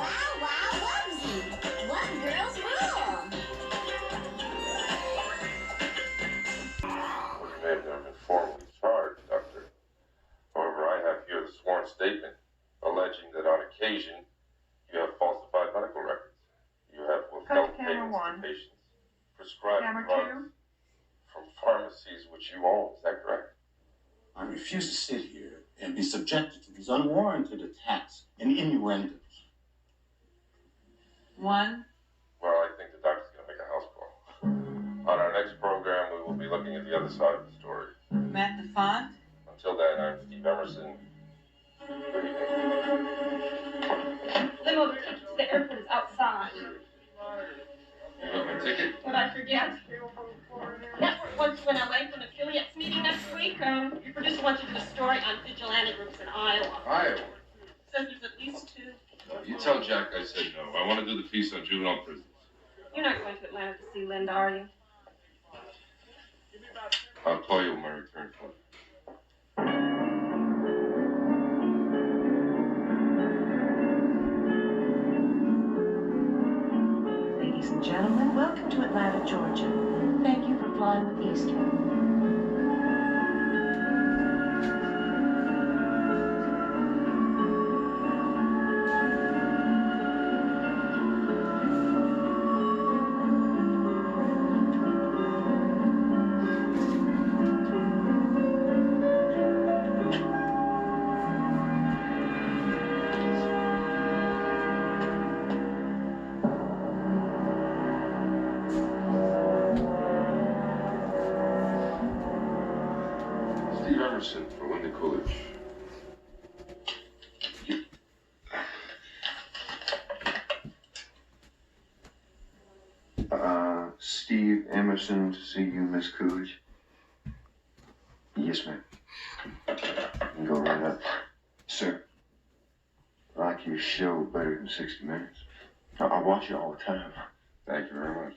Wow, wow, Wubsy. One girl's rule. Well, you may have never been formally charged, Doctor. However, I have here the sworn statement alleging that on occasion you have falsified medical records. You have withheld payments to patients, prescribed drugs from pharmacies which you own. Is that correct? I refuse to sit here and be subjected to these unwarranted attacks and innuendos. One. Well, I think the doctor's going to make a house call. On our next program, we will be looking at the other side of the story. Matt DeFont. Until then, I'm Steve Emerson. Good evening. Limo to the airport is outside. You got my ticket? Would I forget? Network wants you in LA for an affiliates meeting next week. Your producer wants you to do a story on vigilante groups in Iowa. Iowa? Says there's at least 2. You tell Jack I said no. I want to do the piece on juvenile prisons. You're not going to Atlanta to see Linda, are you? I'll call you when my return flight. Ladies and gentlemen, welcome to Atlanta, Georgia. Thank you for flying with Eastern. Steve Emerson for Linda Coolidge. Steve Emerson to see you, Miss Coolidge. Yes, ma'am. You can go right up. Sir, I like your show better than 60 Minutes. I watch it all the time. Thank you very much.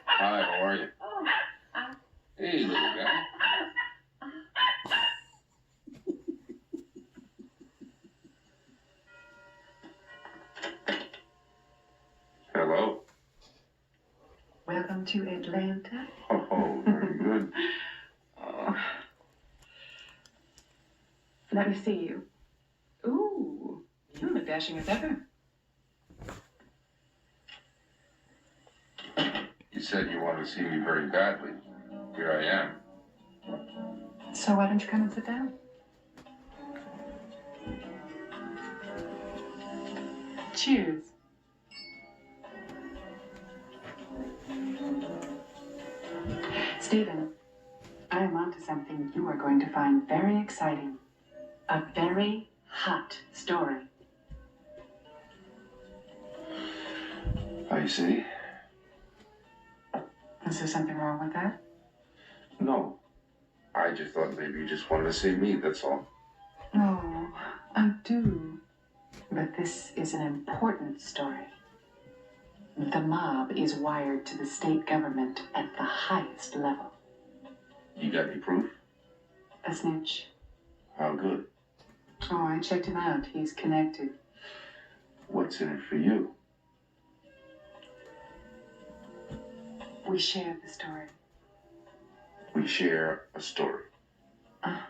Hi, how are you? Hey, little guy. Hello. Welcome to Atlanta. Oh, very good. Let me see you. Ooh, you look dashing as ever. You said you wanted to see me very badly. Here I am. So why don't you come and sit down? Cheers. Stephen, I am onto something you are going to find very exciting. A very hot story. I see. Is there something wrong with that? No. I just thought maybe you just wanted to see me, that's all. Oh, I do. But this is an important story. The mob is wired to the state government at the highest level. You got any proof? A snitch. How good? Oh, I checked him out. He's connected. What's in it for you? We share the story. We share a story. I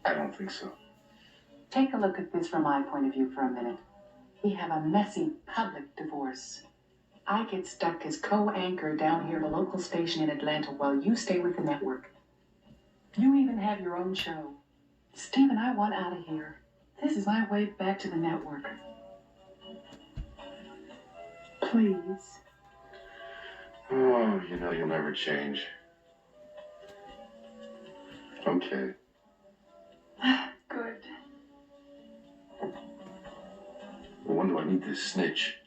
don't think so. Take a look at this from my point of view for a minute. We have a messy public divorce. I get stuck as co-anchor down here at a local station in Atlanta while you stay with the network. You even have your own show. Stephen, I want out of here. This is my way back to the network. Please. Oh, you know you'll never change. Okay. Good. Well, when do I need this snitch?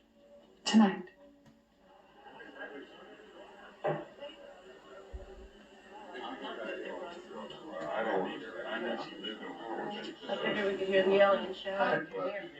Tonight. I figured we could hear the yelling and shouting from here.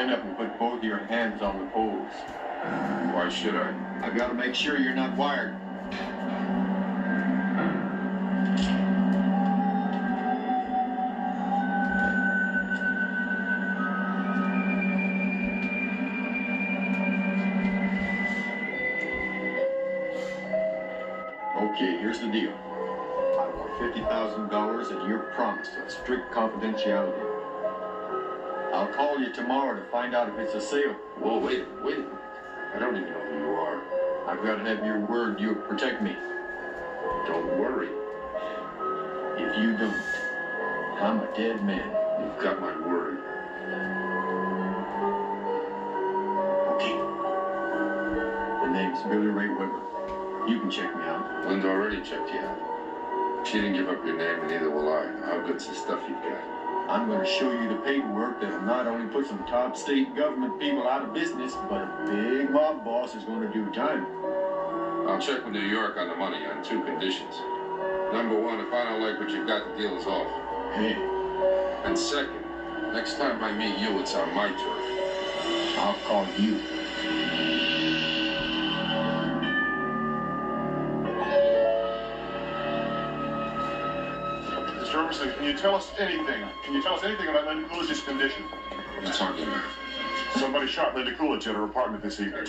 stand up and put both of your hands on the poles. Why should I? I gotta make sure you're not wired. Okay, here's the deal. I want $50,000 and your promise of strict confidentiality. I'll call you tomorrow to find out if it's a sale. Whoa, wait a minute. I don't even know who you are. I've got to have your word you'll protect me. Don't worry. If you don't, I'm a dead man. You've got my word. Okay. The name's Billy Ray Weber. You can check me out. Linda already checked you out. She didn't give up your name, and neither will I. How good's the stuff you've got? I'm going to show you the paperwork that'll not only put some top state government people out of business, but a big mob boss is going to do time. I'll check with New York on the money on 2 conditions. Number 1, if I don't like what you've got, the deal is off. Hey, And second, next time I meet you, it's on my turf. I'll call you. Mr. Emerson, can you tell us anything? Can you tell us anything about Linda Coolidge's condition? What are you talking about? Somebody shot Linda Coolidge at her apartment this evening.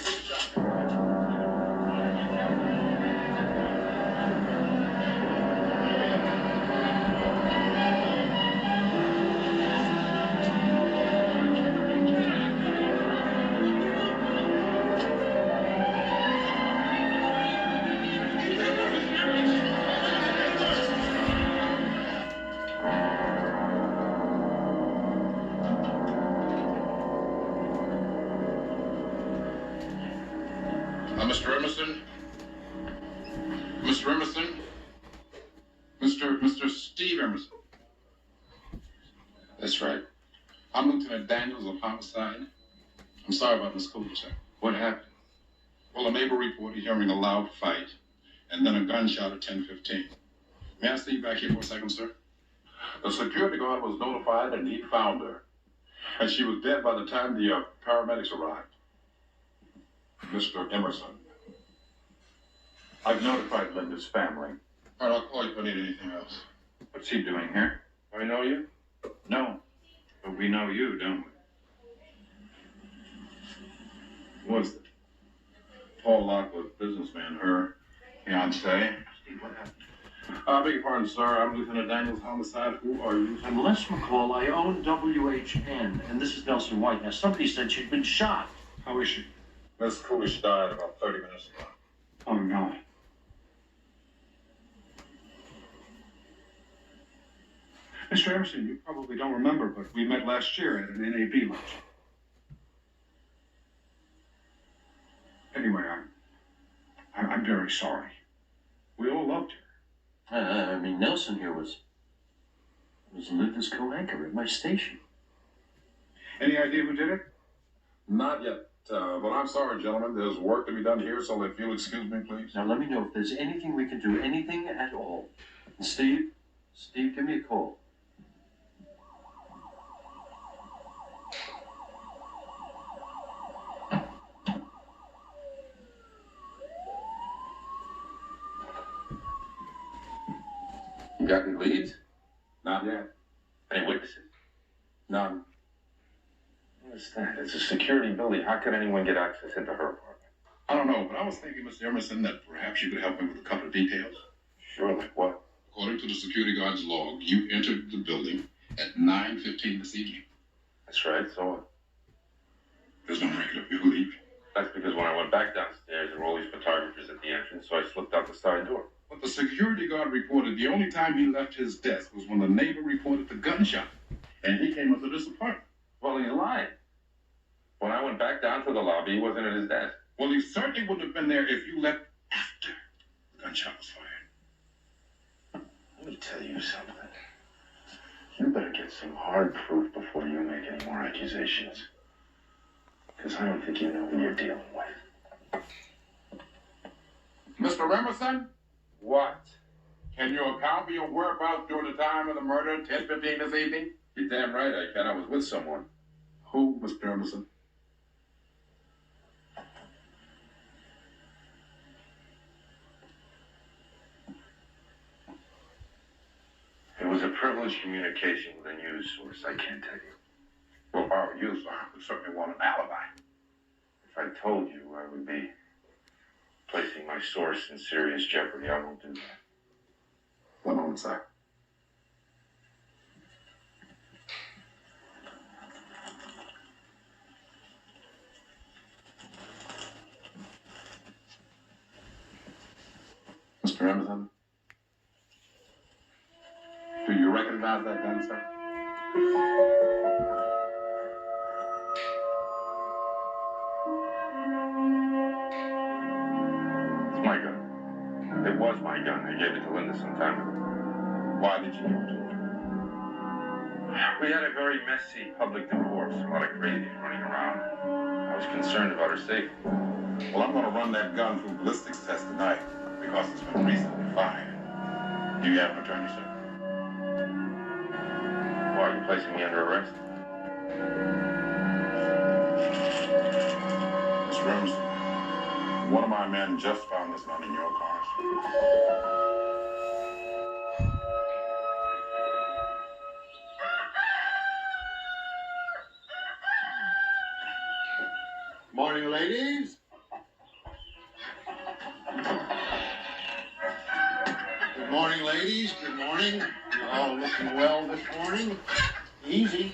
Mr. Emerson? Mr. Emerson? Mr. Steve Emerson. That's right. I'm Lieutenant Daniels of Homicide. I'm sorry about Miss Coolidge, sir. What happened? Well, a neighbor reported hearing a loud fight and then a gunshot at 10:15. May I see you back here for a second, sir? The security guard was notified and he found her. And she was dead by the time the paramedics arrived. Mr. Emerson, I've notified Linda's family. All right, I'll call you if I need anything else. What's he doing here? I know you? No, but we know you, don't we? Was it? Paul Lockwood, businessman, her fiancé. Steve, what happened? I beg your pardon, sir. I'm Lieutenant Daniels, Homicide. Who are you? I'm Les McCall. I own WHN, and this is Nelson White. Now, somebody said she'd been shot. How is she? Miss Coolidge died about 30 minutes ago. Oh, no. Mr. Emerson, you probably don't remember, but we met last year at an NAB lunch. Anyway, I'm very sorry. We all loved her. I mean, Nelson here was Linda's co-anchor at my station. Any idea who did it? Not yet. But I'm sorry, gentlemen. There's work to be done here, so if you'll excuse me, please. Now, let me know if there's anything we can do, anything at all. And Steve, give me a call. You got any leads? Not yet. Any witnesses? None. I understand. It's a security building. How could anyone get access into her apartment? I don't know, but I was thinking, Mr. Emerson, that perhaps you could help me with a couple of details. Sure, like what? According to the security guard's log, you entered the building at 9:15 this evening. That's right, so what? There's no regular people leaving. That's because when I went back downstairs, there were all these photographers at the entrance, so I slipped out the side door. But the security guard reported the only time he left his desk was when the neighbor reported the gunshot, and he came up to this apartment. Well, he's lying. When I went back down to the lobby, he wasn't at his desk. Well, he certainly wouldn't have been there if you left after the gunshot was fired. Let me tell you something. You better get some hard proof before you make any more accusations. Because I don't think you know who you're dealing with. Mr. Emerson, What? can you account for your whereabouts during the time of the murder, 10:15 this evening? You're damn right I can. I was with someone. Who, Mr. Emerson? It was a privileged communication with a news source, I can't tell you. Well, if I were you, sir, I would certainly want an alibi. If I told you, I would be placing my source in serious jeopardy. I won't do that. One moment, sir. Mr. Emerson, do you recognize that gun, sir? It's my gun. It was my gun. I gave it to Linda some time ago. Why did you give it to her? We had a very messy public divorce. A lot of crazy running around. I was concerned about her safety. Well, I'm going to run that gun through ballistics test tonight because it's been recently fired. Do you have an attorney, sir? Why are you placing me under arrest? Mr. Emerson, one of my men just found this gun in your car, sir. Morning, ladies. Good morning, ladies. Good morning. You're all looking well this morning. Easy.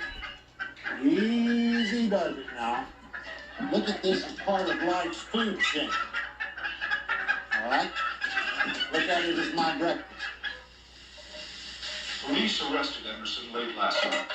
Easy does it now. Look at this as part of life's food chain. All right? Look at it as my breakfast. Police arrested Emerson late last night.